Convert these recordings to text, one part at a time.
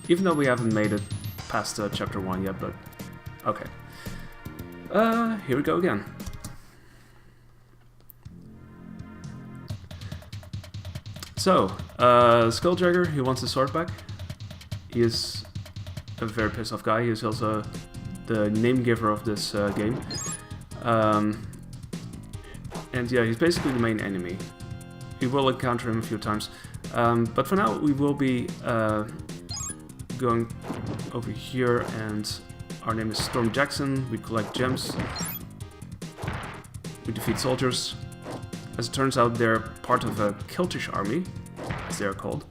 Even though we haven't made it past chapter 1 yet, but okay. Here we go again. So, Sküljagger, he wants his sword back. He is a very pissed off guy. He is also the name giver of this game. And yeah, he's basically the main enemy. We will encounter him a few times. But for now, we will be going over here, and our name is Storm Jackson. We collect gems. We defeat soldiers. As it turns out, they're part of a Celtic army, as they are called.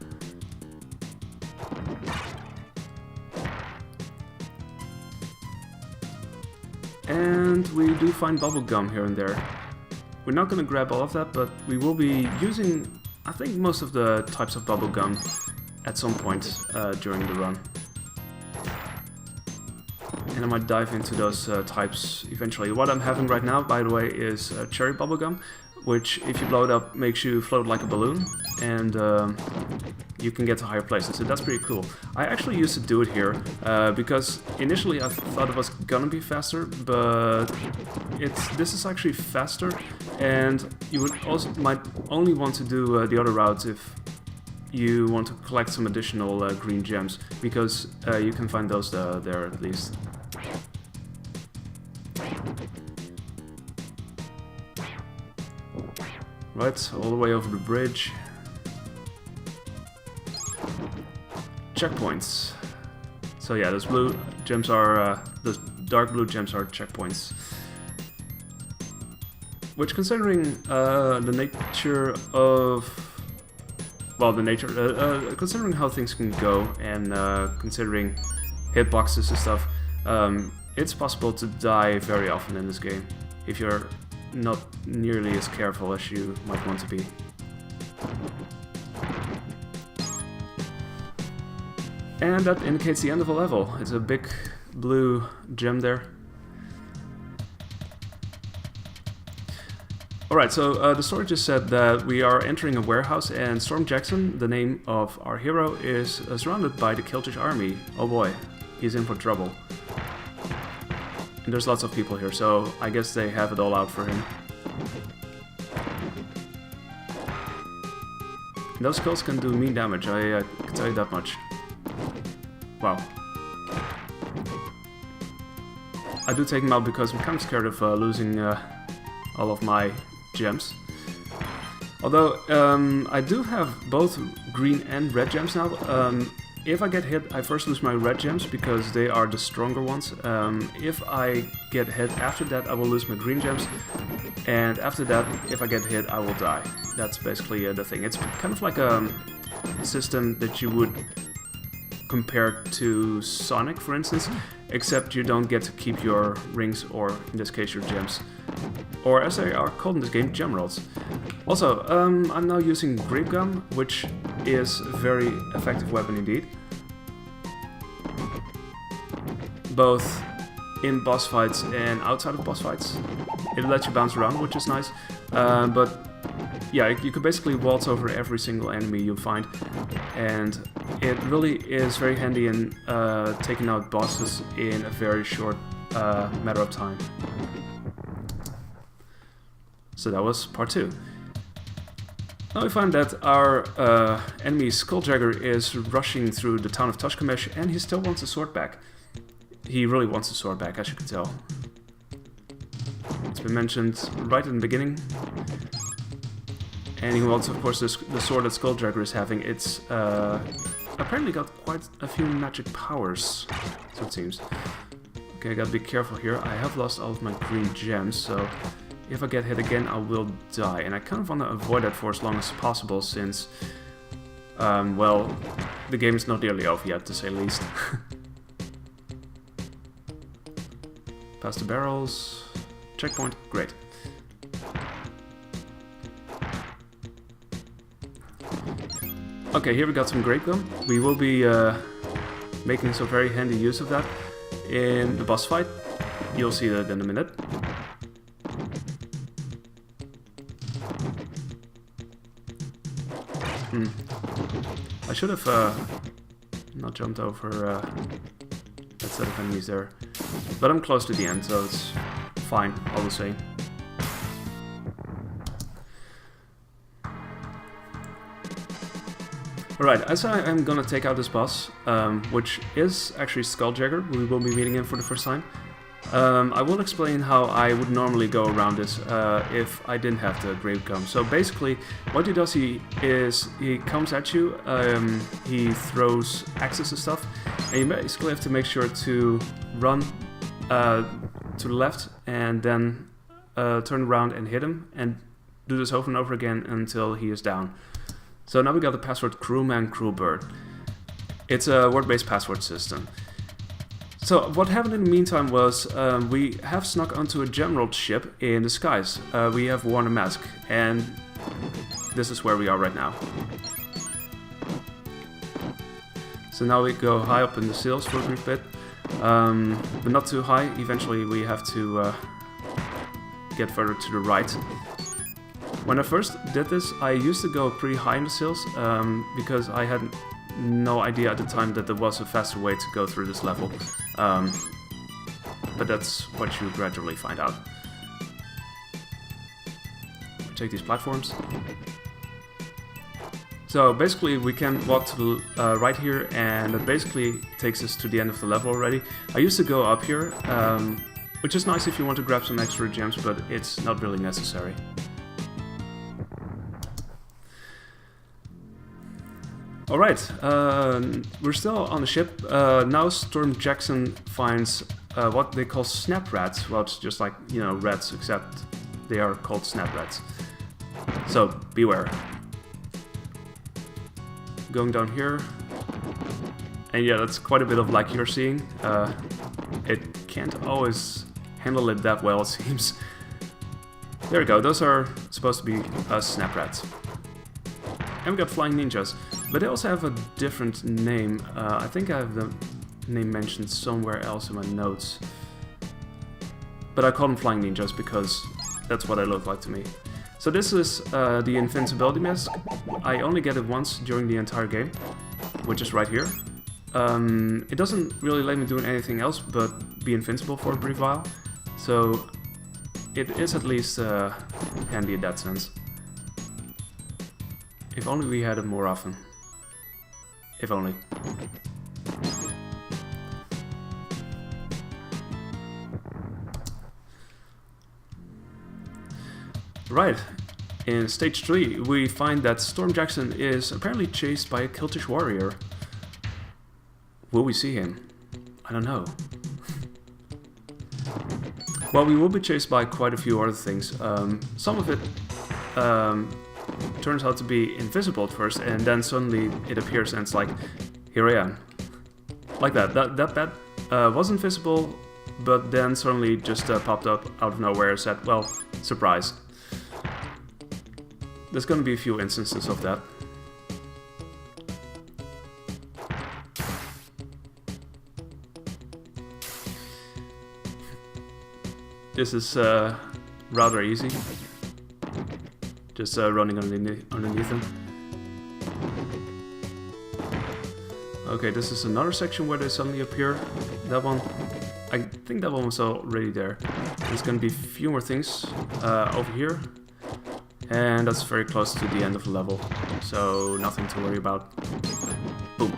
And we do find bubblegum here and there. We're not going to grab all of that, but we will be using, I think, most of the types of bubblegum at some point during the run. And I might dive into those types eventually. What I'm having right now, by the way, is cherry bubblegum, which, if you blow it up, makes you float like a balloon, and you can get to higher places, so that's pretty cool. I actually used to do it here, because initially I thought it was gonna be faster, but this is actually faster, and you would also might only want to do the other routes if you want to collect some additional green gems, because you can find those there at least. Right, all the way over the bridge. Checkpoints. So yeah, those blue gems are, those dark blue gems are checkpoints. Which, considering the nature of, well, considering how things can go, and considering hitboxes and stuff, it's possible to die very often in this game if you're not nearly as careful as you might want to be. And that indicates the end of a level. It's a big blue gem there. Alright, so the story just said that we are entering a warehouse, and Storm Jackson, the name of our hero, is surrounded by the Celtic army. Oh boy, he's in for trouble. And there's lots of people here, so I guess they have it all out for him. And those skulls can do mean damage, I can tell you that much. Wow. I do take him out because I'm kind of scared of losing all of my gems. Although, I do have both green and red gems now. If I get hit, I first lose my red gems because they are the stronger ones. If I get hit after that, I will lose my green gems. And after that, if I get hit, I will die. That's basically the thing. It's kind of like a system that you would compare to Sonic, for instance, except you don't get to keep your rings, or in this case your gems. Or as they are called in this game, gem rolls. Also, I'm now using grape gum, which is a very effective weapon indeed. Both in boss fights and outside of boss fights. It lets you bounce around, which is nice. But yeah, you can basically waltz over every single enemy you find. And it really is very handy in taking out bosses in a very short matter of time. So that was part 2. Now we find that our enemy Sküljagger is rushing through the town of Toshkomesh, and he still wants his sword back. He really wants his sword back, as you can tell. It's been mentioned right in the beginning. And he wants, of course, the sword that Sküljagger is having. It's apparently got quite a few magic powers, so it seems. Okay, I gotta be careful here. I have lost all of my green gems, so if I get hit again, I will die. And I kind of want to avoid that for as long as possible, since, well, the game is not nearly over yet, to say the least. Past the barrels. Checkpoint. Great. Okay, here we got some grape gum. We will be making some very handy use of that in the boss fight. You'll see that in a minute. I should have not jumped over that set of enemies there. But I'm close to the end, so it's fine, all the same. Alright, as I am gonna take out this boss, which is actually Sküljagger, we will be meeting him for the first time. I will explain how I would normally go around this if I didn't have the Grave Gum. So basically, what he does is he comes at you, he throws axes and stuff, and you basically have to make sure to run to the left and then turn around and hit him, and do this over and over again until he is down. So now we got the password Crewman Crewbird. It's a word-based password system. So what happened in the meantime was we have snuck onto a general ship in the skies. We have worn a mask, and this is where we are right now. So now we go high up in the sails for a brief bit, but not too high. Eventually we have to get further to the right. When I first did this, I used to go pretty high in the sails because I had no idea at the time that there was a faster way to go through this level. But that's what you gradually find out. Take these platforms. So basically we can walk to the right here, and that basically takes us to the end of the level already. I used to go up here, which is nice if you want to grab some extra gems, but it's not really necessary. Alright, we're still on the ship. Now Storm Jackson finds what they call snap rats. Well, it's just like, you know, rats, except they are called snap rats. So, beware. Going down here. And yeah, that's quite a bit of lag you're seeing. It can't always handle it that well, it seems. There we go, those are supposed to be snap rats. And we got flying ninjas. But they also have a different name. I think I have the name mentioned somewhere else in my notes. But I call them flying ninjas because that's what they look like to me. So this is the invincibility mask. I only get it once during the entire game, which is right here. It doesn't really let me do anything else but be invincible for a brief while. So it is at least handy in that sense. If only we had it more often. If only. Right, in stage 3 we find that Storm Jackson is apparently chased by a Kiltish warrior. Will we see him? I don't know. Well, we will be chased by quite a few other things. Some of it turns out to be invisible at first, and then suddenly it appears and it's like, here I am. Like that. That was invisible, but then suddenly just popped up out of nowhere and said, well, surprise. There's gonna be a few instances of that. This is rather easy. Just running underneath them. Okay, this is another section where they suddenly appear. That one, I think that one was already there. There's gonna be a few more things over here. And that's very close to the end of the level. So nothing to worry about. Boom.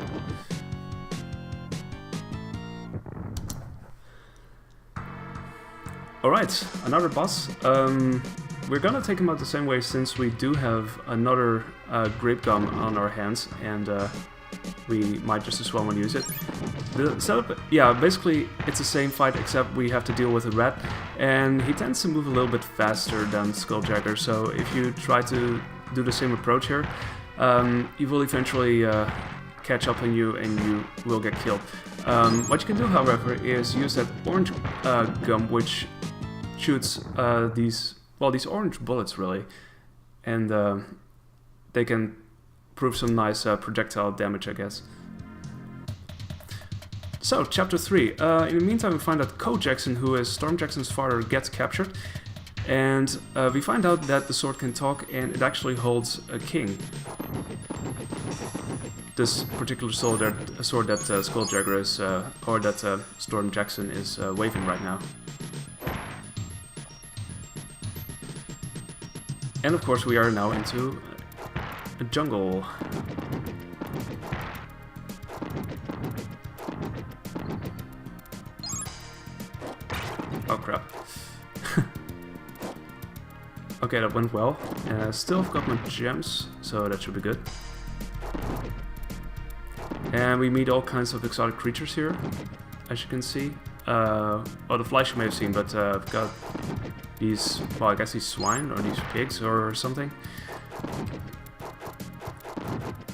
Alright, another boss. We're gonna take him out the same way since we do have another grape gum on our hands, and we might just as well want to use it. The setup, yeah, basically it's the same fight except we have to deal with a rat, and he tends to move a little bit faster than Sküljagger, so if you try to do the same approach here, he will eventually catch up on you and you will get killed. What you can do, however, is use that orange gum, which shoots these orange bullets, really, and they can prove some nice projectile damage, I guess. So, Chapter 3. In the meantime, we find out Code Jackson, who is Storm Jackson's father, gets captured, and we find out that the sword can talk, and it actually holds a king. this particular sword that Sküljagger is, or that Storm Jackson is waving right now. And of course we are now into a jungle. Oh crap. Okay, that went well. Still have got my gems, so that should be good. And we meet all kinds of exotic creatures here, as you can see. Well, the flies you may have seen, but I've got these, well, I guess these swine, or these pigs, or something.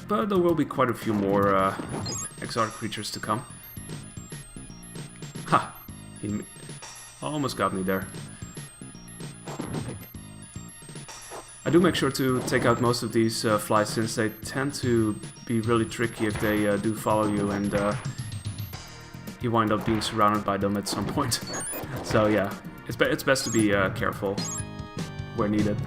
But there will be quite a few more exotic creatures to come. Ha! He almost got me there. I do make sure to take out most of these flies, since they tend to be really tricky if they do follow you and you wind up being surrounded by them at some point. So yeah, it's best to be careful where needed.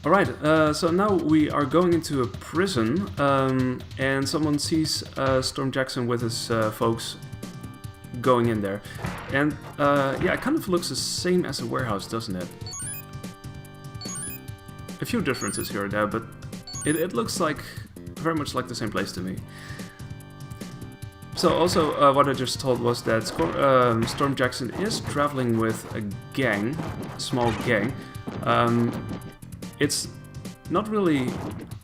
Alright, so now we are going into a prison, and someone sees Storm Jackson with his folks going in there. And yeah, it kind of looks the same as a warehouse, doesn't it? A few differences here and there, but it looks like very much like the same place to me. So also what I just told was that Storm Jackson is traveling with a gang, a small gang. It's not really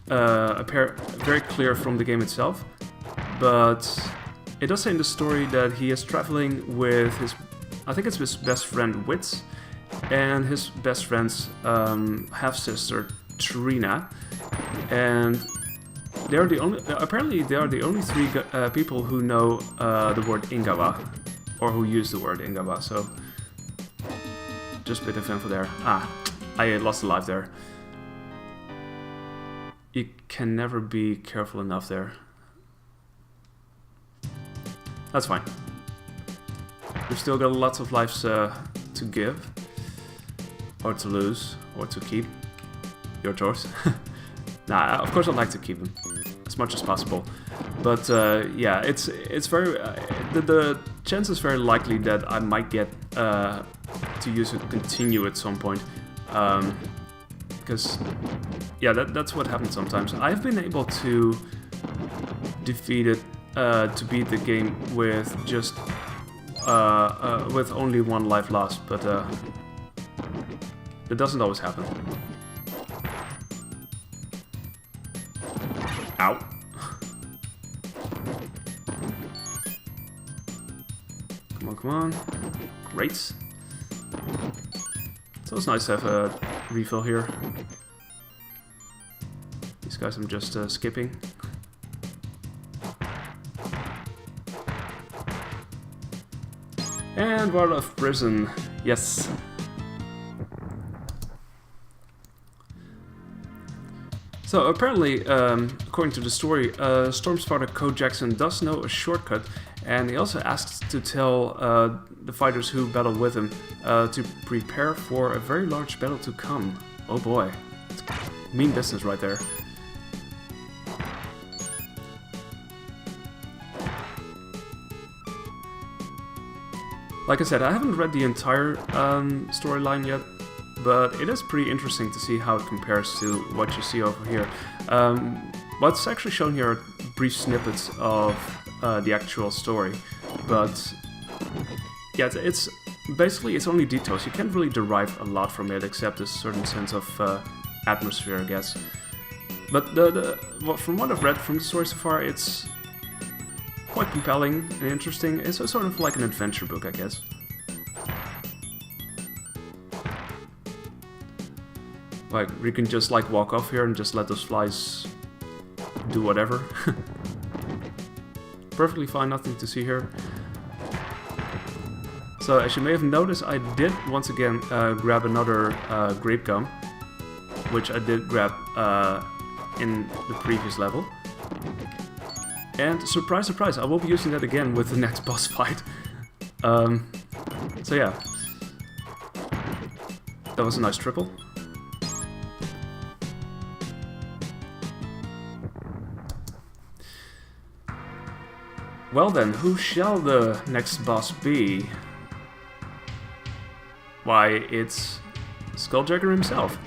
very clear from the game itself, but it does say in the story that he is traveling with his, I think it's his best friend Witz, and his best friend's half-sister Trina, and they are the only, apparently they are the only three people who know the word Ingawa, or who use the word Ingawa, so just a bit of info there. Ah, I lost a life there. You can never be careful enough there. That's fine. We've still got lots of lives to give, or to lose, or to keep. Your choice. Nah, of course I'd like to keep them as much as possible, but yeah, it's very the chance is very likely that I might get to use it continue at some point, because yeah, that's what happens sometimes. I've been able to defeat it. To beat the game with just with only one life lost, but that doesn't always happen. Ow! Come on, come on! Great. So it's nice to have a refill here. These guys I'm just skipping. And we're out of prison, yes. So apparently, according to the story, Storm's father Code Jackson does know a shortcut, and he also asks to tell the fighters who battle with him to prepare for a very large battle to come. Oh boy, it's mean business right there. Like I said, I haven't read the entire storyline yet, but it is pretty interesting to see how it compares to what you see over here. What's actually shown here are brief snippets of the actual story, but yeah, it's basically it's only details. You can't really derive a lot from it except a certain sense of atmosphere, I guess. But well, from what I've read from the story so far, it's quite compelling and interesting. It's sort of like an adventure book, I guess. Like, we can just like walk off here and just let those flies do whatever. Perfectly fine, nothing to see here. So as you may have noticed, I did once again grab another grape gum, which I did grab in the previous level. And surprise, surprise, I will be using that again with the next boss fight. So yeah. that was a nice triple. Well then, who shall the next boss be? Why, it's Sküljagger himself.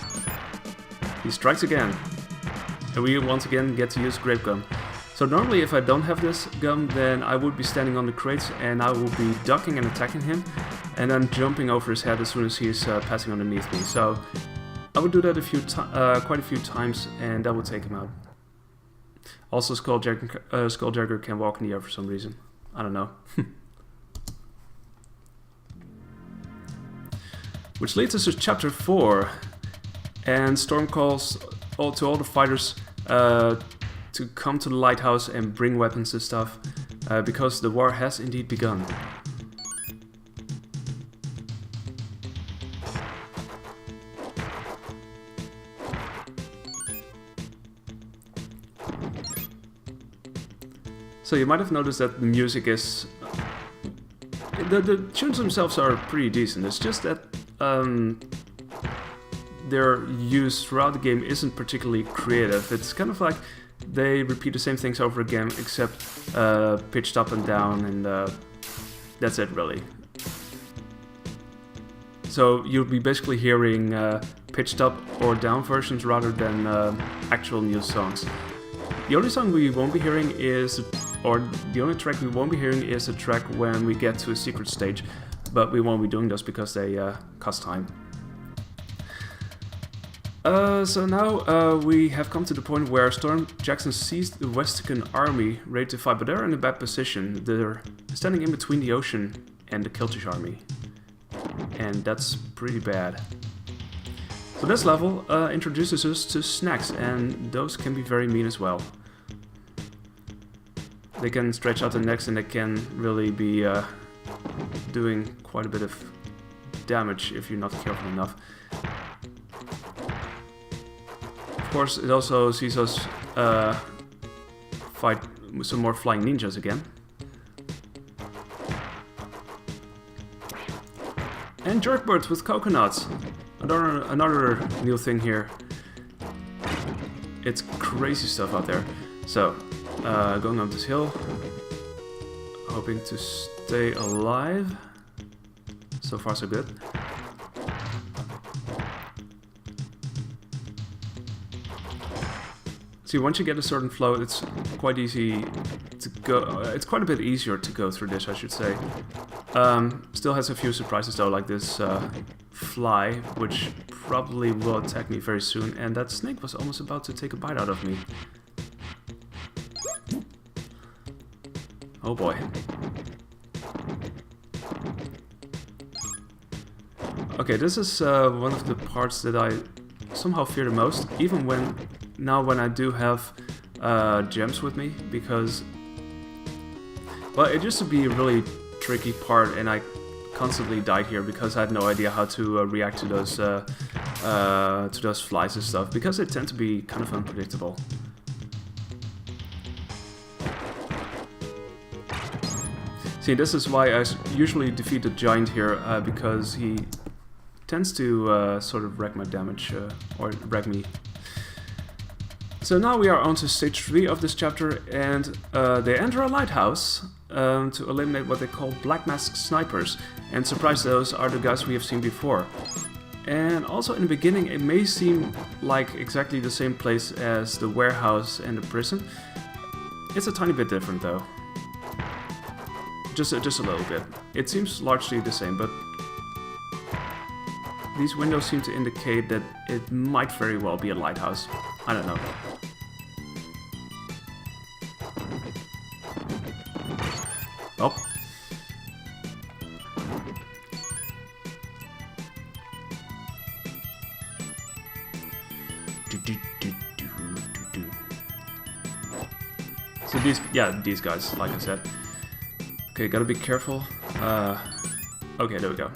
He strikes again. And we once again get to use Grape Gum. So normally if I don't have this gum, then I would be standing on the crates and I will be ducking and attacking him, and then jumping over his head as soon as he is passing underneath me. So I would do that quite a few times, and that would take him out. Also, Sküljagger can walk in the air for some reason. I don't know. Which leads us to chapter 4. And Storm calls to all the fighters to come to the lighthouse and bring weapons and stuff, because the war has indeed begun. So you might have noticed that the music is... The tunes themselves are pretty decent, it's just that their use throughout the game isn't particularly creative. It's kind of like they repeat the same things over again, except pitched up and down, and that's it really. So you'll be basically hearing pitched up or down versions rather than actual new songs. The only song we won't be hearing is, or the only track we won't be hearing is a track when we get to a secret stage, but we won't be doing those because they cost time. So now we have come to the point where Storm Jackson sees the Westican army ready to fight, but they're in a bad position. They're standing in between the ocean and the Keltish army, and that's pretty bad. So this level introduces us to snacks, and those can be very mean as well. They can stretch out their necks and they can really be doing quite a bit of damage if you're not careful enough. Of course, it also sees us fight some more flying ninjas again. And jerkbirds with coconuts. Another new thing here. It's crazy stuff out there. So, going up this hill, hoping to stay alive. So far so good. See, once you get a certain flow, it's quite easy to go. It's quite a bit easier to go through this, I should say. Still has a few surprises though, like this fly, which probably will attack me very soon, and that snake was almost about to take a bite out of me. Oh boy. Okay, this is one of the parts that I somehow fear the most, even when I do have gems with me, because, well, it used to be a really tricky part, and I constantly died here because I had no idea how to react to those flies and stuff, because they tend to be kind of unpredictable. See, this is why I usually defeat the giant here, because he tends to sort of wreck my damage, or wreck me. So now we are on to stage 3 of this chapter, and they enter a lighthouse to eliminate what they call Black Mask Snipers, and surprise, those are the guys we have seen before. And also in the beginning it may seem like exactly the same place as the warehouse and the prison. It's a tiny bit different though. Just a little bit. It seems largely the same, but these windows seem to indicate that it might very well be a lighthouse. I don't know. Oh. So these guys, like I said. Okay, gotta be careful. Okay, there we go.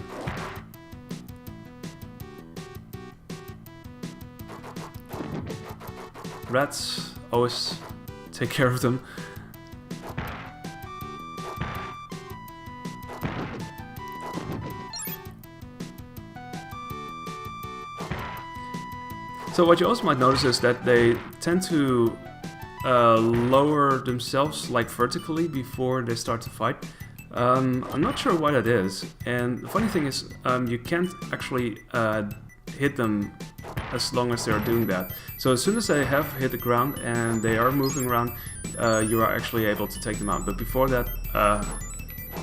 Rats, always take care of them. So what you also might notice is that they tend to lower themselves like vertically before they start to fight. I'm not sure why that is, and the funny thing is you can't actually hit them as long as they're doing that. So as soon as they have hit the ground and they are moving around, you are actually able to take them out. But before that,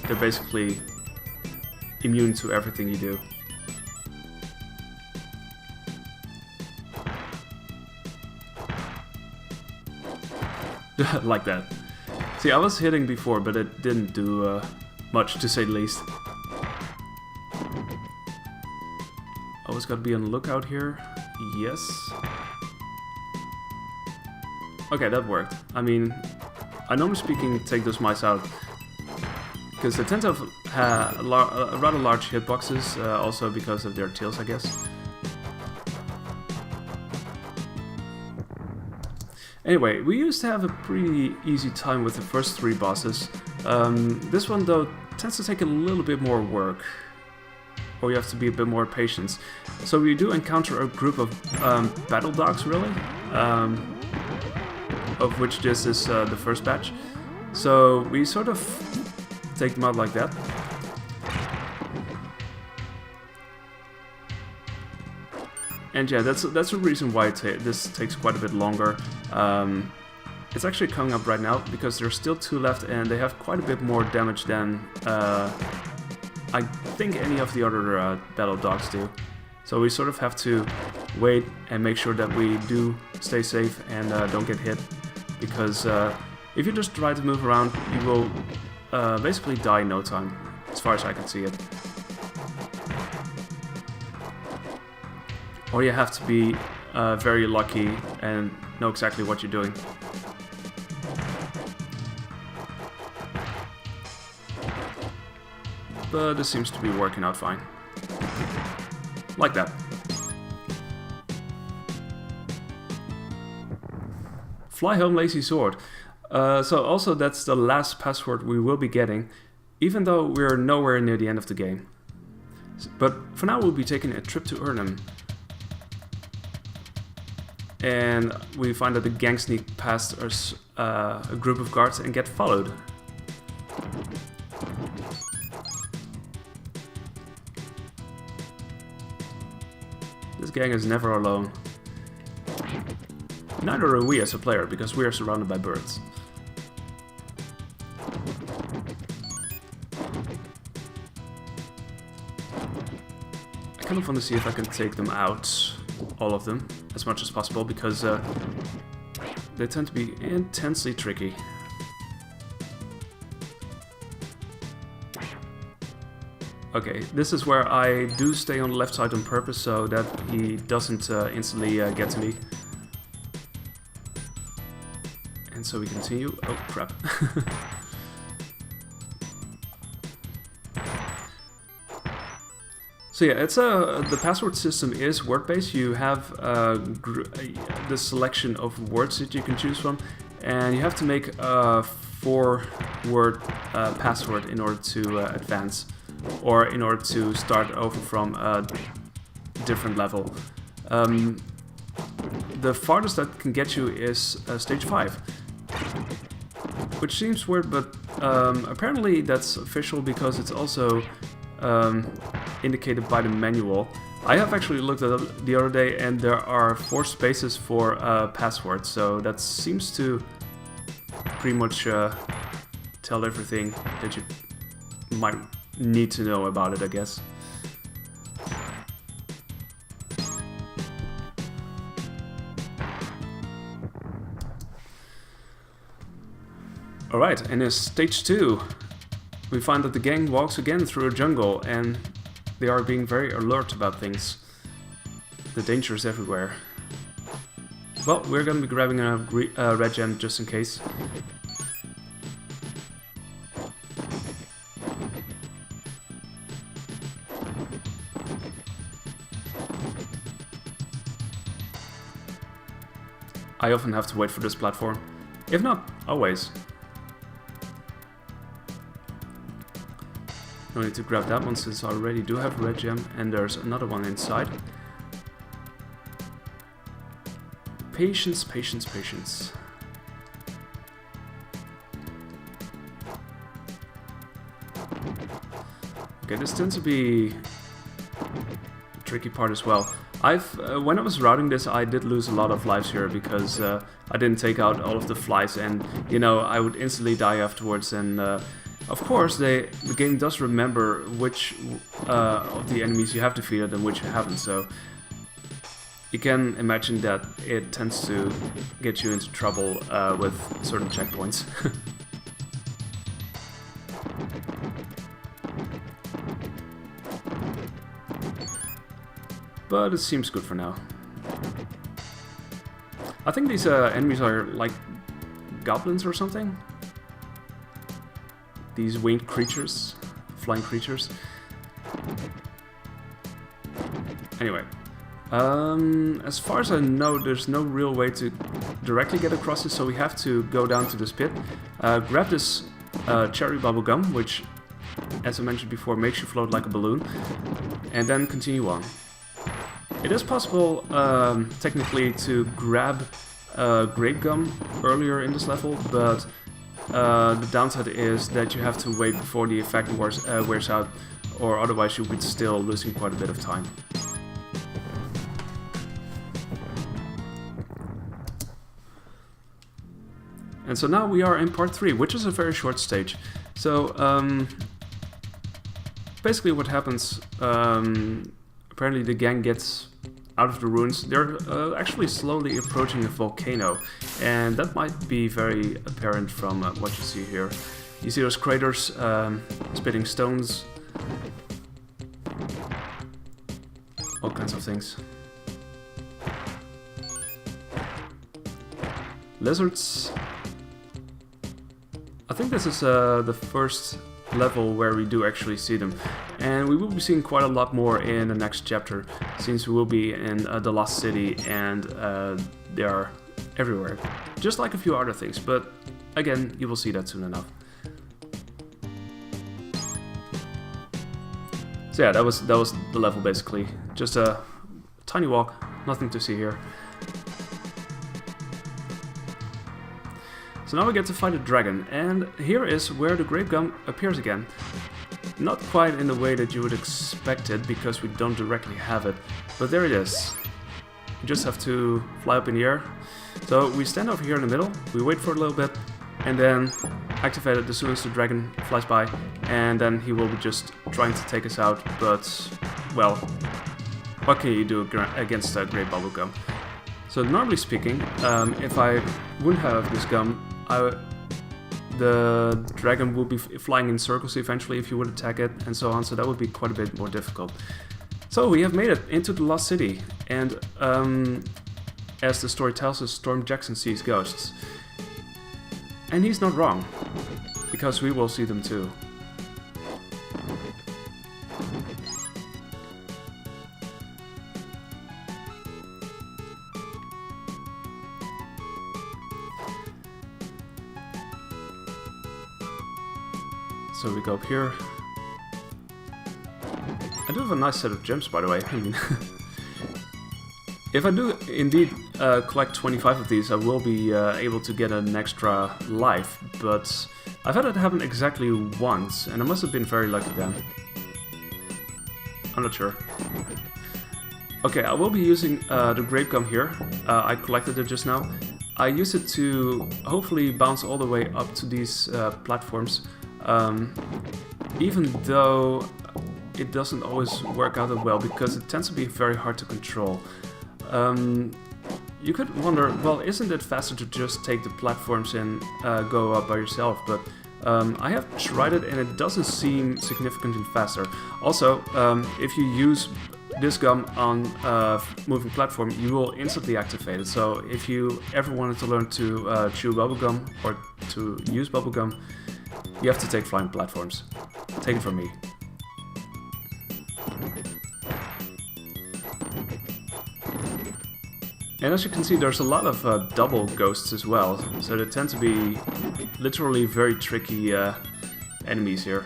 they're basically immune to everything you do. Like that. See, I was hitting before, but it didn't do much, to say the least. Always gotta be on the lookout here. Yes. Okay, that worked. I mean, I normally speaking take those mice out because they tend to have rather large hitboxes, also because of their tails, I guess. Anyway, we used to have a pretty easy time with the first 3 bosses. This one, though, tends to take a little bit more work, or you have to be a bit more patient. So we do encounter a group of battle dogs, really, of which this is the first batch. So we sort of take them out like that. And yeah, that's a reason why this takes quite a bit longer. It's actually coming up right now because there's still 2 left, and they have quite a bit more damage than I think any of the other battle dogs do. So we sort of have to wait and make sure that we do stay safe and don't get hit, because if you just try to move around, you will basically die in no time, as far as I can see it. Or you have to be very lucky and know exactly what you're doing. But this seems to be working out fine. Like that. Fly home, lazy sword. So also that's the last password we will be getting, even though we're nowhere near the end of the game. But for now we'll be taking a trip to Urnham. And we find that the gang sneak past us, a group of guards and get followed. This gang is never alone. Neither are we as a player, because we are surrounded by birds. I kind of want to see if I can take them out, all of them, as much as possible, because they tend to be intensely tricky. Okay, this is where I do stay on the left side on purpose so that he doesn't instantly get to me. And so we continue. Oh crap. So yeah, it's the password system is word-based. You have the selection of words that you can choose from, and you have to make a 4-word password in order to advance, or in order to start over from a different level. The farthest that can get you is stage 5, which seems weird, but apparently that's official because it's also indicated by the manual. I have actually looked at it the other day, and there are 4 spaces for passwords, so that seems to pretty much tell everything that you might need to know about it, I guess. Alright, and in stage 2, we find that the gang walks again through a jungle, and they are being very alert about things. The danger is everywhere. Well, we're gonna be grabbing a red gem just in case. I often have to wait for this platform. If not, always. No need to grab that one since I already do have a red gem, and there's another one inside. Patience, patience, patience. Okay, this tends to be a tricky part as well. When I was routing this, I did lose a lot of lives here because I didn't take out all of the flies, and you know, I would instantly die afterwards. And of course, the game does remember which of the enemies you have defeated and which you haven't. So you can imagine that it tends to get you into trouble with certain checkpoints. But it seems good for now. I think these enemies are like goblins or something. These winged creatures, flying creatures. Anyway, as far as I know, there's no real way to directly get across this, so we have to go down to this pit, grab this cherry bubblegum, which, as I mentioned before, makes you float like a balloon, and then continue on. It is possible, technically, to grab grape gum earlier in this level, but the downside is that you have to wait before the effect wears out, or otherwise you would still losing quite a bit of time. And so now we are in part 3, which is a very short stage. So basically what happens, apparently the gang gets out of the ruins. They're actually slowly approaching a volcano, and that might be very apparent from what you see here. You see those craters spitting stones, all kinds of things. Lizards. I think this is the first level where we do actually see them, and we will be seeing quite a lot more in the next chapter, since we will be in the Lost City, and they are everywhere, just like a few other things, but again, you will see that soon enough. So yeah, that was the level basically, just a tiny walk, nothing to see here. So now we get to fight a dragon, and here is where the grape gum appears again. Not quite in the way that you would expect it, because we don't directly have it, but there it is. You just have to fly up in the air. So we stand over here in the middle, we wait for a little bit, and then activate it as soon as the dragon flies by, and then he will be just trying to take us out, but, well, what can you do against a grape bubblegum? So normally speaking, if I wouldn't have this gum, the dragon would be flying in circles eventually if you would attack it, and so on, so that would be quite a bit more difficult. So we have made it into the Lost City, and as the story tells us, Storm Jackson sees ghosts. And he's not wrong, because we will see them too. So we go up here. I do have a nice set of gems, by the way. I mean, if I do indeed collect 25 of these, I will be able to get an extra life, but I've had it happen exactly once, and I must have been very lucky then. I'm not sure. Okay, I will be using the grape gum here. I collected it just now. I use it to hopefully bounce all the way up to these platforms. Even though it doesn't always work out that well, because it tends to be very hard to control. You could wonder, well, isn't it faster to just take the platforms and go up by yourself? But I have tried it and it doesn't seem significantly faster. Also, if you use this gum on a moving platform, you will instantly activate it. So if you ever wanted to learn to chew bubblegum or to use bubblegum, you have to take flying platforms. Take it from me. And as you can see, there's a lot of double ghosts as well, so they tend to be literally very tricky enemies here.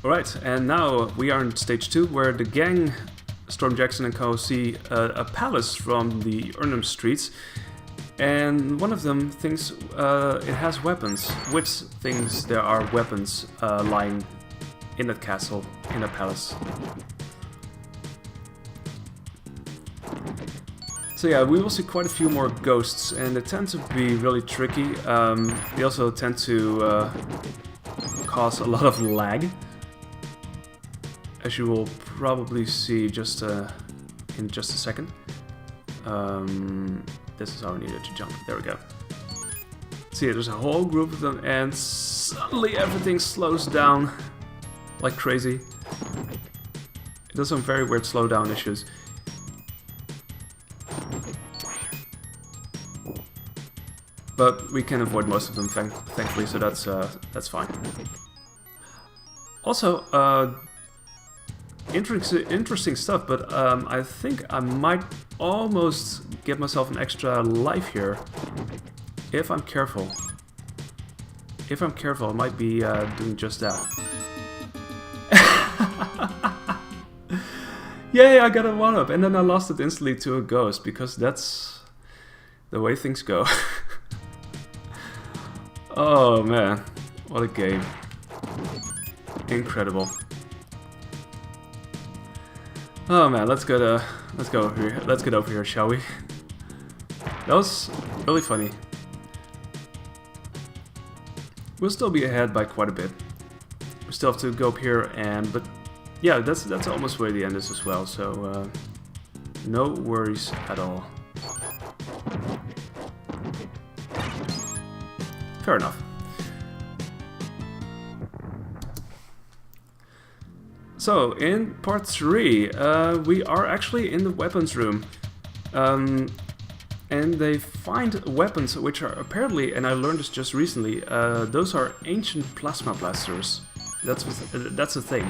Alright, and now we are in stage 2, where the gang, Storm Jackson and co, see a palace from the Urnham streets. And one of them thinks it has weapons, which thinks there are weapons lying in that castle, in that palace. So yeah, we will see quite a few more ghosts, and they tend to be really tricky. They also tend to cause a lot of lag, as you will probably see just in just a second. This is how I needed to jump. There we go. See, there's a whole group of them, and suddenly everything slows down like crazy. It does some very weird slowdown issues. But we can avoid most of them, thankfully, so that's fine. Also, interesting stuff, but I think I might almost get myself an extra life here, if I'm careful. If I'm careful, I might be doing just that. Yay, I got a 1-up, and then I lost it instantly to a ghost, because that's the way things go. Oh man, what a game. Incredible. Oh man, let's go over here. Let's get over here, shall we? That was really funny. We'll still be ahead by quite a bit. We still have to go up here, but yeah, that's almost where the end is as well, so no worries at all. Fair enough. So, in part 3, we are actually in the weapons room. And they find weapons which are apparently, and I learned this just recently, those are ancient plasma blasters. That's a thing.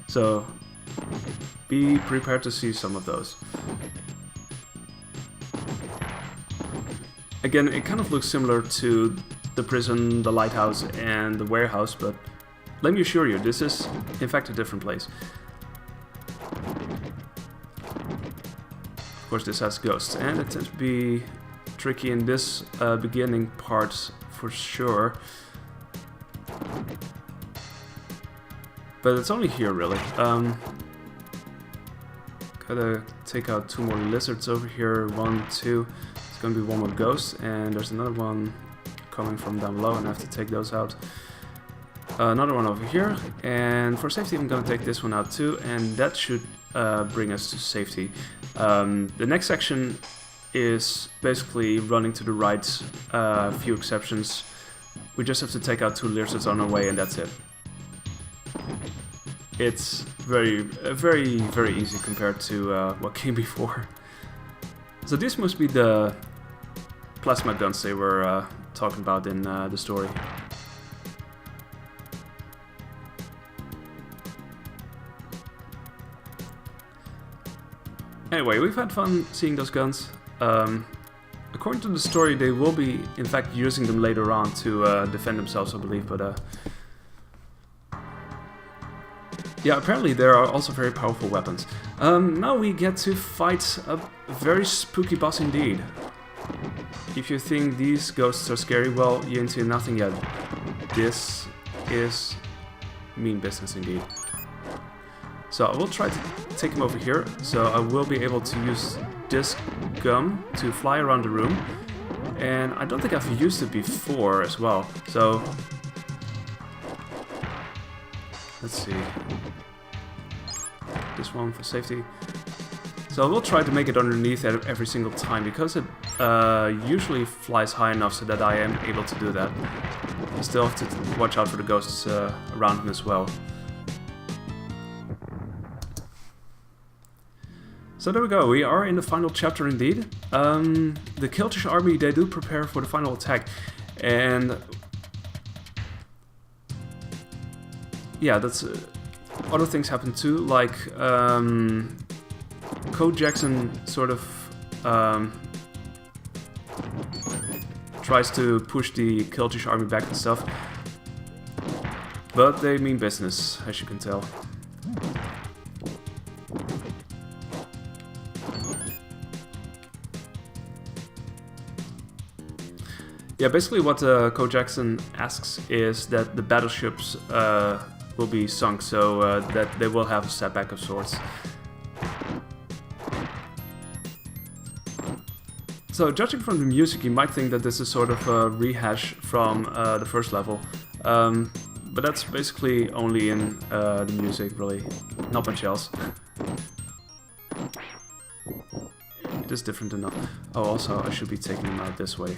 So, be prepared to see some of those. Again, it kind of looks similar to the prison, the lighthouse, and the warehouse, but let me assure you, this is in fact a different place. Of course, this has ghosts, and it tends to be tricky in this beginning part for sure. But it's only here, really. Gotta take out 2 more lizards over here. 1, 2. It's gonna be 1 more ghost, and there's another one coming from down below, and I have to take those out. Another one over here, and for safety I'm gonna take this one out too, and that should bring us to safety. The next section is basically running to the right, few exceptions. We just have to take out 2 lizards on our way, and that's it. It's very easy compared to what came before. So these must be the plasma guns they were talking about in the story. Anyway, we've had fun seeing those guns. According to the story, they will be, in fact, using them later on to defend themselves, I believe, but yeah, apparently there are also very powerful weapons. Now we get to fight a very spooky boss indeed. If you think these ghosts are scary, well, you're into nothing yet. This is mean business indeed. So I will try to take him over here, so I will be able to use this gum to fly around the room. And I don't think I've used it before as well, so let's see. This one for safety. So I will try to make it underneath every single time, because it usually flies high enough so that I am able to do that. I still have to watch out for the ghosts around him as well. So there we go, we are in the final chapter indeed. The Sküljagger army, they do prepare for the final attack, and yeah, that's other things happen too, like Code Jackson sort of tries to push the Sküljagger army back and stuff. But they mean business, as you can tell. Yeah, basically what Code Jackson asks is that the battleships will be sunk, so that they will have a setback of sorts. So, judging from the music, you might think that this is sort of a rehash from the first level. But that's basically only in the music, really. Not much else. It is different enough. Oh, also, I should be taking them out this way.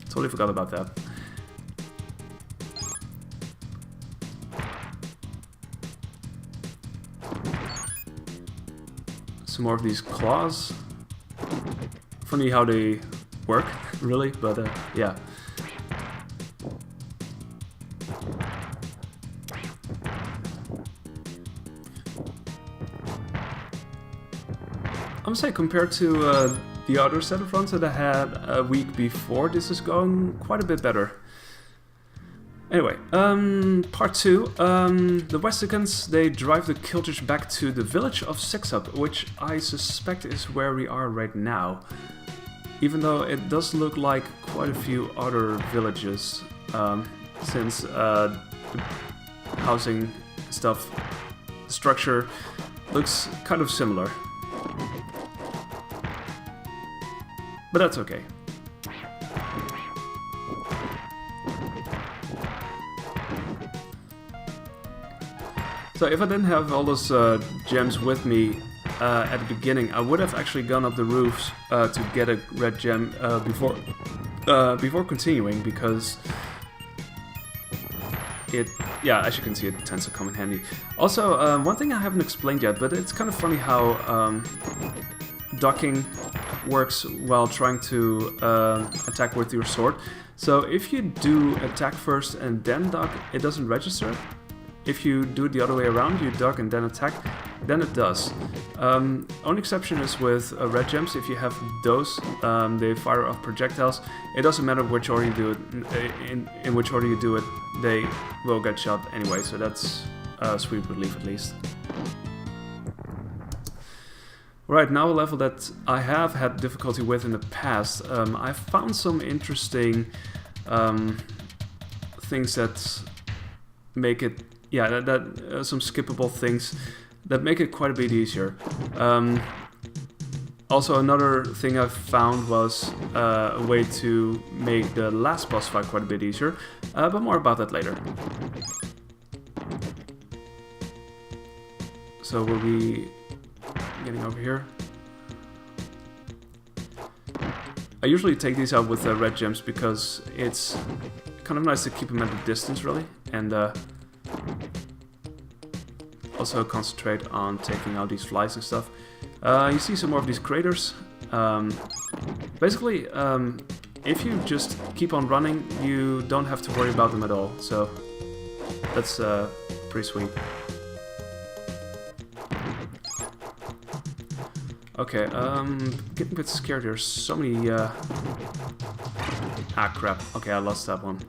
Totally forgot about that. Some more of these claws. Funny how they work, really, but yeah. I would say compared to the other set of runs that I had a week before, this is going quite a bit better. Anyway, part 2. The Westicans, they drive the Killers back to the village of Sixup, which I suspect is where we are right now. Even though it does look like quite a few other villages, since the housing stuff, structure looks kind of similar. But that's okay. So if I didn't have all those gems with me at the beginning, I would have actually gone up the roofs to get a red gem before continuing, because it, yeah, as you can see, it tends to come in handy. Also, one thing I haven't explained yet, but it's kind of funny how ducking works while trying to attack with your sword. So if you do attack first and then duck, it doesn't register. If you do it the other way around, you duck and then attack, then it does. Only exception is with red gems. If you have those, they fire off projectiles. It doesn't matter which order you do it, in which order you do it, they will get shot anyway, so that's a sweet relief at least. Right, now a level that I have had difficulty with in the past. I found some interesting things that make it, yeah, some skippable things that make it quite a bit easier. Also, another thing I found was a way to make the last boss fight quite a bit easier, but more about that later. So we'll be getting over here. I usually take these out with red gems because it's kind of nice to keep them at a distance, really, and also concentrate on taking out these flies and stuff. You see some more of these craters. Basically, if you just keep on running, you don't have to worry about them at all, so that's pretty sweet. Okay, getting a bit scared. There's so many, ah, crap. Okay, I lost that one.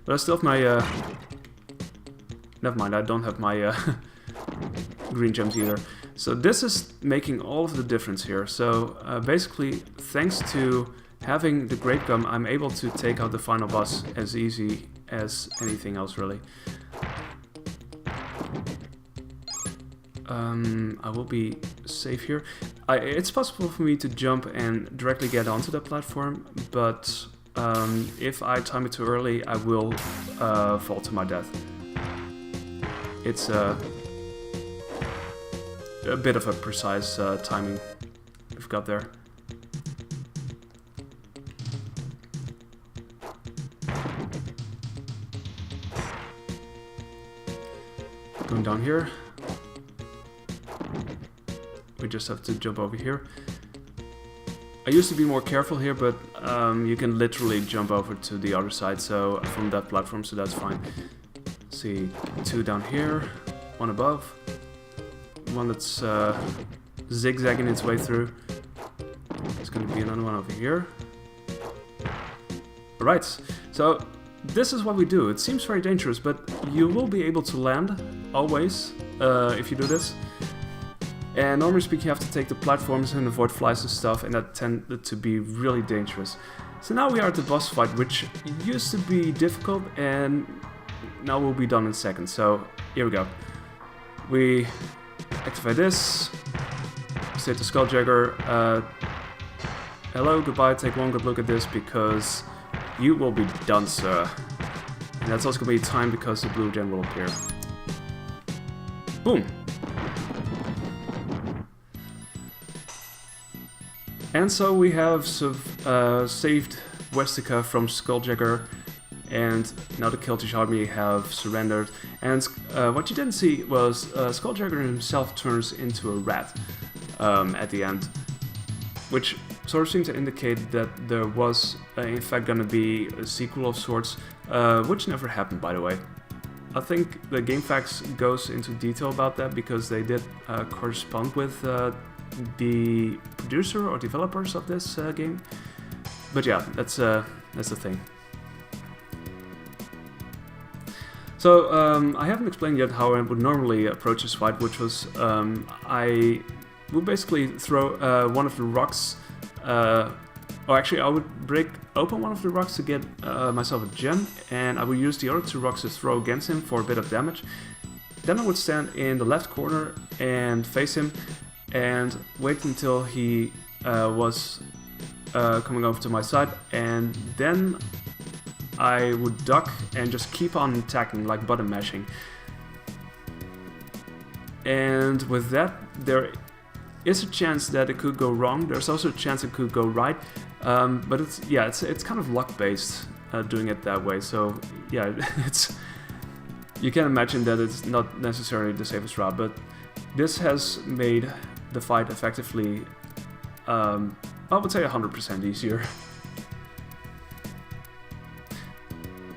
But I still have my, never mind, I don't have my, green gems either. So this is making all of the difference here. So, basically, thanks to having the Great Gum, I'm able to take out the final boss as easy as anything else, really. I will be safe here. It's possible for me to jump and directly get onto the platform, but if I time it too early, I will fall to my death. It's a bit of a precise timing we've got there. Going down here. We just have to jump over here. I used to be more careful here, but you can literally jump over to the other side, so from that platform, so that's fine. See, 2 down here, 1 above, 1 that's zigzagging its way through. There's going to be another one over here. Alright, so this is what we do. It seems very dangerous, but you will be able to land, always, if you do this. And normally speaking, you have to take the platforms and avoid flies and stuff, and that tended to be really dangerous. So now we are at the boss fight, which used to be difficult, and now we'll be done in seconds. So here we go. We activate this, say to Sküljagger, hello, goodbye, take one good look at this, because you will be done, sir. And that's also going to be time because the blue gem will appear. Boom! And so we have saved Westica from Sküljagger, and now the Keltish army have surrendered. And what you didn't see was Sküljagger himself turns into a rat at the end, which sort of seemed to indicate that there was in fact going to be a sequel of sorts, which never happened, by the way. I think the GameFAQs goes into detail about that because they did correspond with the producer or developers of this game. But yeah, that's the thing. So I haven't explained yet how I would normally approach this fight, which was I would basically throw one of the rocks, or actually I would break open one of the rocks to get myself a gem, and I would use the other two rocks to throw against him for a bit of damage. Then I would stand in the left corner and face him and wait until he was coming over to my side, and then I would duck and just keep on attacking, like button mashing. And with that, there is a chance that it could go wrong. There's also a chance it could go right, but it's kind of luck based doing it that way. So yeah, you can imagine that it's not necessarily the safest route, but this has made the fight effectively, I would say 100% easier.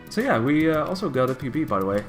So yeah, we also got a PB, by the way.